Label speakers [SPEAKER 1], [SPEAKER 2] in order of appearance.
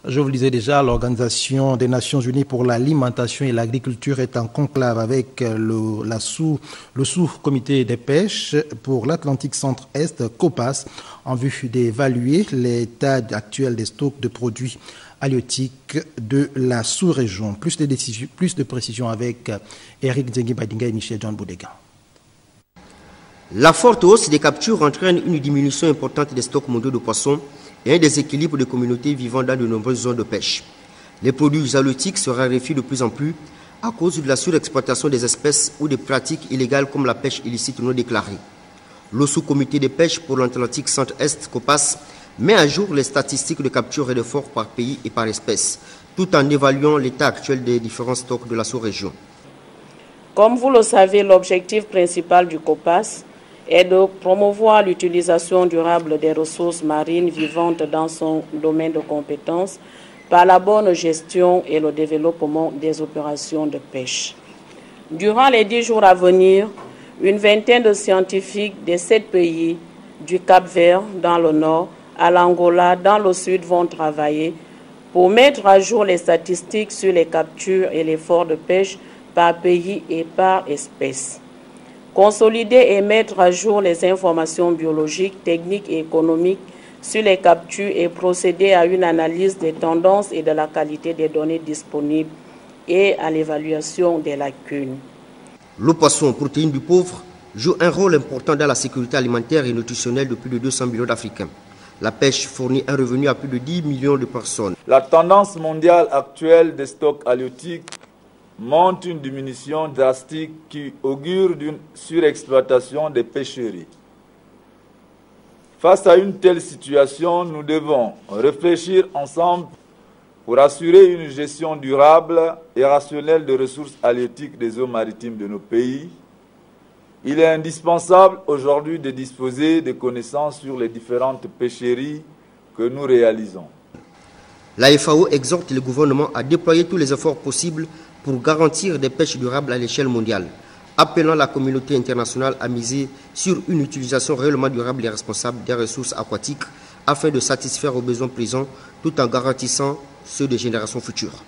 [SPEAKER 1] Je vous le disais déjà, l'Organisation des Nations Unies pour l'alimentation et l'agriculture est en conclave avec le sous-comité des pêches pour l'Atlantique Centre-Est, COPAS, en vue d'évaluer l'état actuel des stocks de produits halieutiques de la sous-région. Plus de précisions avec Eric Nzengi-Badinga et Michel John Boudega.
[SPEAKER 2] La forte hausse des captures entraîne une diminution importante des stocks mondiaux de poissons et un déséquilibre des communautés vivant dans de nombreuses zones de pêche. Les produits halieutiques se raréfient de plus en plus à cause de la surexploitation des espèces ou des pratiques illégales comme la pêche illicite non déclarée. Le sous-comité de pêche pour l'Atlantique Centre-Est, COPAS, met à jour les statistiques de capture et de forts par pays et par espèce, tout en évaluant l'état actuel des différents stocks de la sous-région.
[SPEAKER 3] Comme vous le savez, l'objectif principal du COPAS est de promouvoir l'utilisation durable des ressources marines vivantes dans son domaine de compétences par la bonne gestion et le développement des opérations de pêche. Durant les 10 jours à venir, une vingtaine de scientifiques des 7 pays, du Cap-Vert dans le nord à l'Angola dans le sud, vont travailler pour mettre à jour les statistiques sur les captures et l'effort de pêche par pays et par espèce. Consolider et mettre à jour les informations biologiques, techniques et économiques sur les captures et procéder à une analyse des tendances et de la qualité des données disponibles et à l'évaluation des lacunes.
[SPEAKER 2] Le poisson, protéine du pauvre, joue un rôle important dans la sécurité alimentaire et nutritionnelle de plus de 200 millions d'Africains. La pêche fournit un revenu à plus de 10 millions de personnes.
[SPEAKER 4] La tendance mondiale actuelle des stocks halieutiques montre une diminution drastique qui augure d'une surexploitation des pêcheries. Face à une telle situation, nous devons réfléchir ensemble pour assurer une gestion durable et rationnelle des ressources halieutiques des eaux maritimes de nos pays. Il est indispensable aujourd'hui de disposer de connaissances sur les différentes pêcheries que nous réalisons.
[SPEAKER 2] La FAO exhorte le gouvernement à déployer tous les efforts possibles pour garantir des pêches durables à l'échelle mondiale, appelant la communauté internationale à miser sur une utilisation réellement durable et responsable des ressources aquatiques afin de satisfaire aux besoins présents tout en garantissant ceux des générations futures.